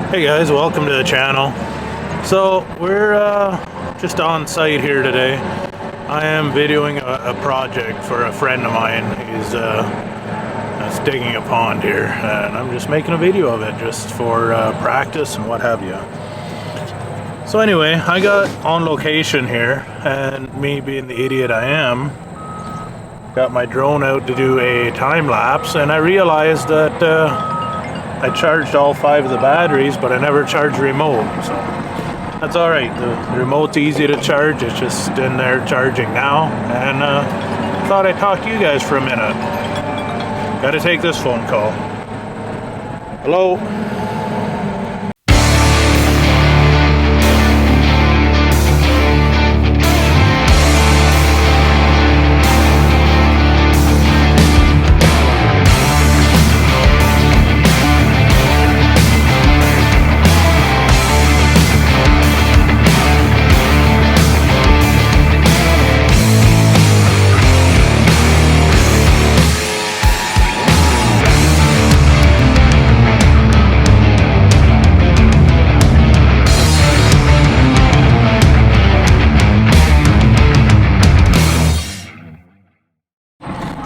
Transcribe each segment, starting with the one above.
Hey guys, welcome to the channel. So we're just on site here today. I am videoing a project for a friend of mine. He's digging a pond here, and I'm just making a video of it just for practice and what have you. So anyway, I got on location here, and me being the idiot I am, got my drone out to do a time lapse, and I realized that I charged all 5 of the batteries, but I never charged the remote, so that's alright. The remote's easy to charge, it's just in there charging now, and thought I'd talk to you guys for a minute. Gotta take this phone call. Hello?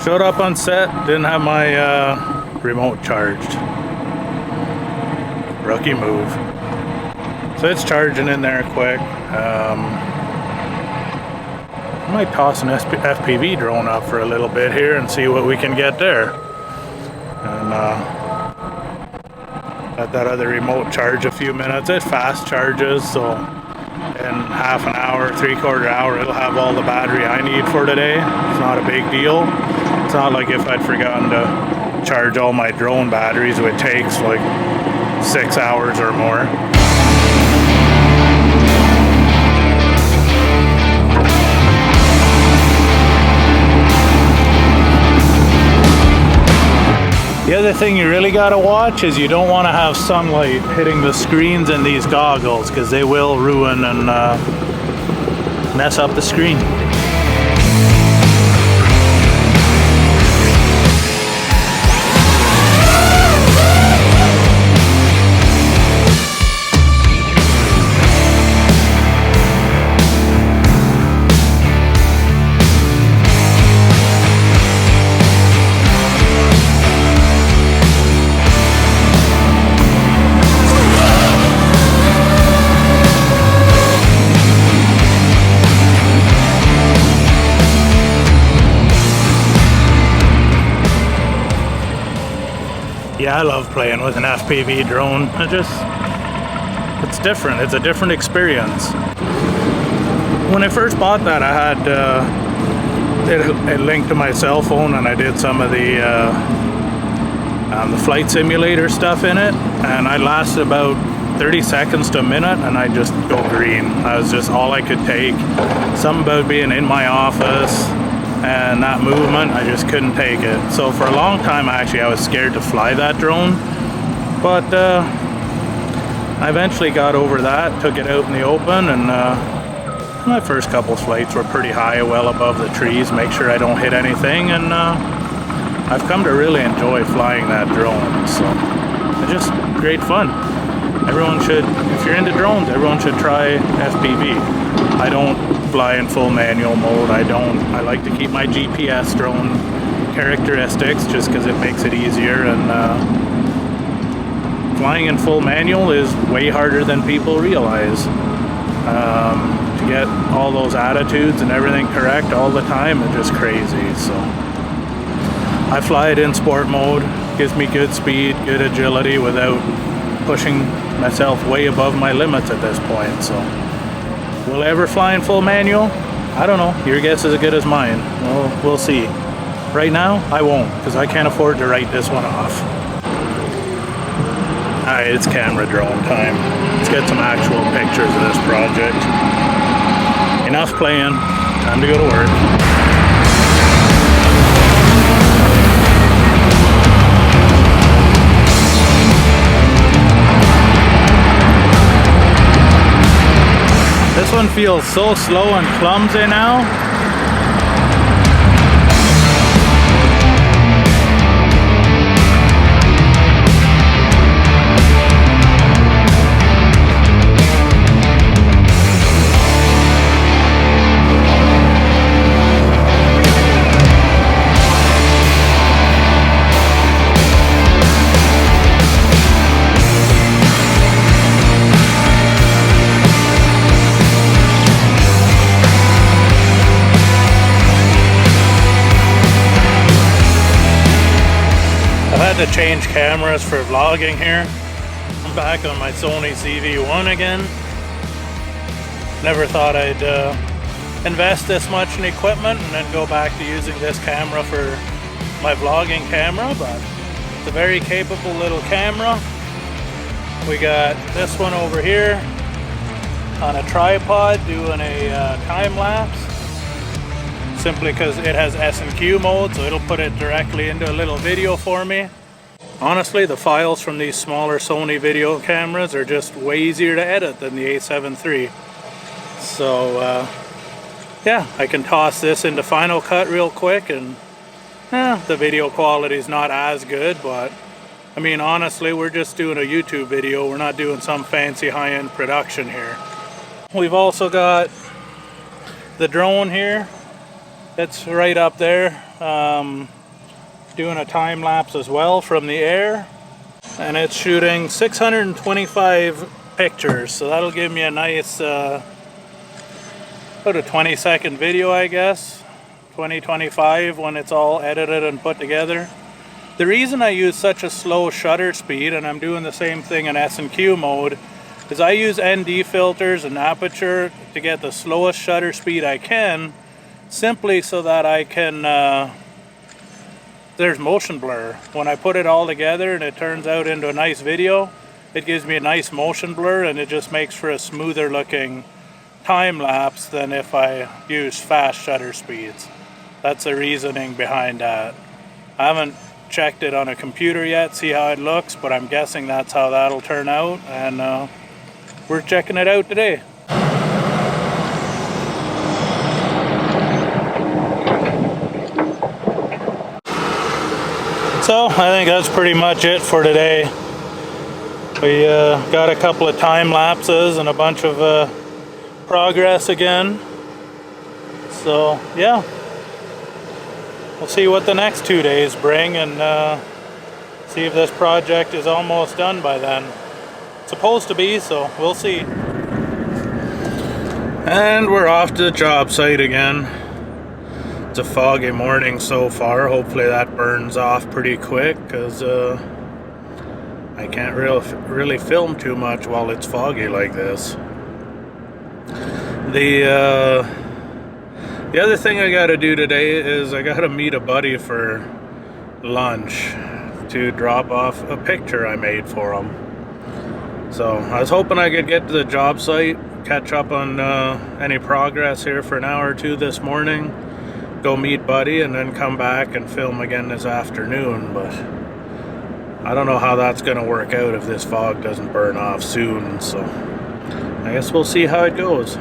Showed up on set, didn't have my remote charged. Rookie move. So it's charging in there quick. I might toss an FPV drone up for a little bit here and see what we can get there. And let that other remote charge a few minutes. It fast charges, so in half an hour, 3/4 hour, it'll have all the battery I need for today. It's not a big deal. It's not like if I'd forgotten to charge all my drone batteries, it takes like 6 hours or more. The other thing you really gotta watch is you don't want to have sunlight hitting the screens in these goggles, because they will ruin and mess up the screen. Yeah, I love playing with an FPV drone. It's different. It's a different experience. When I first bought that, I had it linked to my cell phone, and I did some of the flight simulator stuff in it, and I lasted about 30 seconds to a minute, and I just go green. That was just all I could take. Something about being in my office and that movement, I just couldn't take it. So for a long time, I was scared to fly that drone, but I eventually got over that, took it out in the open, and my first couple flights were pretty high, well above the trees, make sure I don't hit anything, and I've come to really enjoy flying that drone. So it's just great fun. Everyone should, if you're into drones, everyone should try FPV. I don't fly in full manual mode. I like to keep my GPS drone characteristics just because it makes it easier, and flying in full manual is way harder than people realize. To get all those attitudes and everything correct all the time is just crazy. So I fly it in sport mode. Gives me good speed, good agility without pushing myself way above my limits at this point. So will I ever fly in full manual? I don't know. Your guess is as good as mine. Well, we'll see. Right now, I won't, because I can't afford to write this one off. Alright, it's camera drone time. Let's get some actual pictures of this project. Enough playing. Time to go to work. This one feels so slow and clumsy now. change cameras for vlogging here. I'm back on my Sony ZV-1 again. Never thought I'd invest this much in equipment and then go back to using this camera for my vlogging camera, but it's a very capable little camera. We got this one over here on a tripod doing a time lapse, simply because it has S&Q mode, so it'll put it directly into a little video for me. Honestly, the files from these smaller Sony video cameras are just way easier to edit than the A7 III. So yeah, I can toss this into Final Cut real quick, and the video quality is not as good, but I mean, honestly, we're just doing a YouTube video. We're not doing some fancy high-end production here. We've also got the drone here. It's right up there, doing a time lapse as well from the air, and it's shooting 625 pictures, so that'll give me a nice about a 20-second video, I guess. 20-25 when it's all edited and put together. The reason I use such a slow shutter speed, and I'm doing the same thing in S&Q mode, is I use ND filters and aperture to get the slowest shutter speed I can, simply so that I can, there's motion blur. When I put it all together and it turns out into a nice video, it gives me a nice motion blur, and it just makes for a smoother looking time lapse than if I use fast shutter speeds. That's the reasoning behind that. I haven't checked it on a computer yet, see how it looks, but I'm guessing that's how that'll turn out, and we're checking it out today. So I think that's pretty much it for today. We got a couple of time lapses and a bunch of progress again. So yeah, we'll see what the next 2 days bring, and see if this project is almost done by then. It's supposed to be, so we'll see. And we're off to the job site again. It's a foggy morning so far. Hopefully that burns off pretty quick, because I can't really film too much while it's foggy like this. The other thing I gotta do today is I gotta meet a buddy for lunch to drop off a picture I made for him. So I was hoping I could get to the job site, catch up on any progress here for an hour or two this morning, go meet buddy, and then come back and film again this afternoon, but I don't know how that's gonna work out if this fog doesn't burn off soon, so I guess we'll see how it goes.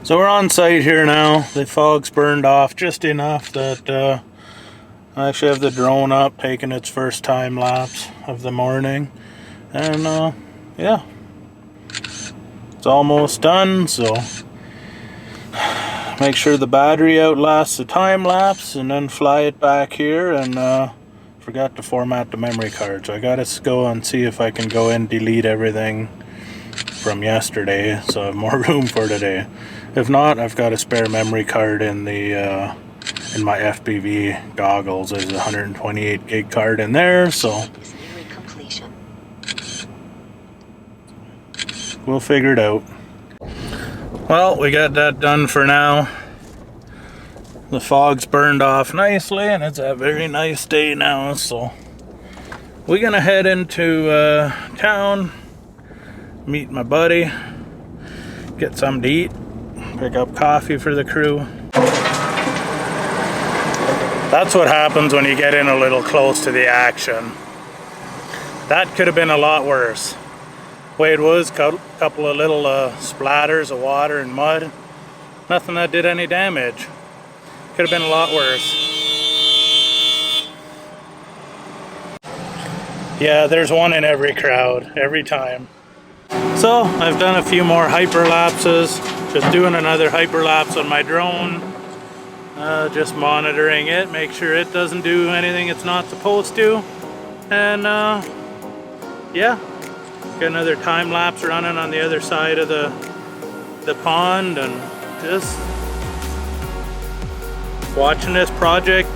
So we're on site here now. The fog's burned off just enough that I actually have the drone up, taking its first time lapse of the morning. And yeah, it's almost done, so make sure the battery outlasts the time lapse, and then fly it back here. And forgot to format the memory card, so I gotta go and see if I can go and delete everything from yesterday so I have more room for today. If not, I've got a spare memory card in the in my FPV goggles. There's a 128 gig card in there, so we'll figure it out. Well, we got that done for now. The fog's burned off nicely, and it's a very nice day now, so we're gonna head into town, meet my buddy, get something to eat, pick up coffee for the crew. That's what happens when you get in a little close to the action. That could have been a lot worse. The way it was, a couple of little splatters of water and mud. Nothing that did any damage. Could have been a lot worse. Yeah, there's one in every crowd, every time. So, I've done a few more hyperlapses. Just doing another hyperlapse on my drone. Just monitoring it, make sure it doesn't do anything it's not supposed to. And yeah, got another time lapse running on the other side of the pond, and just watching this project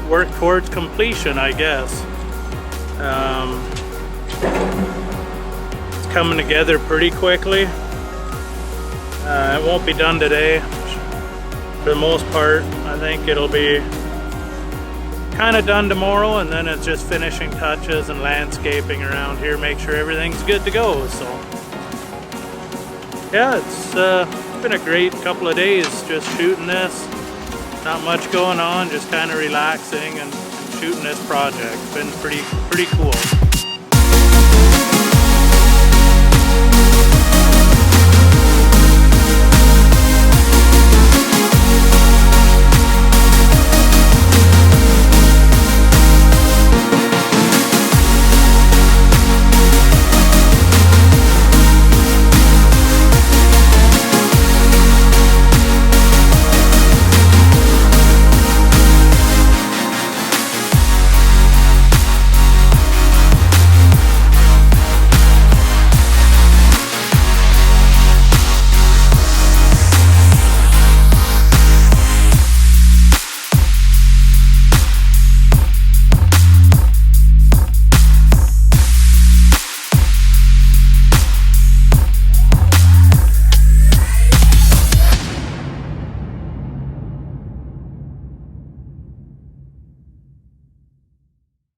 work towards completion, I guess. It's coming together pretty quickly. It won't be done today. For the most part, I think it'll be kind of done tomorrow, and then it's just finishing touches and landscaping around here, make sure everything's good to go. So yeah, it's been a great couple of days just shooting this. Not much going on, just kind of relaxing and shooting this project. It's been pretty cool.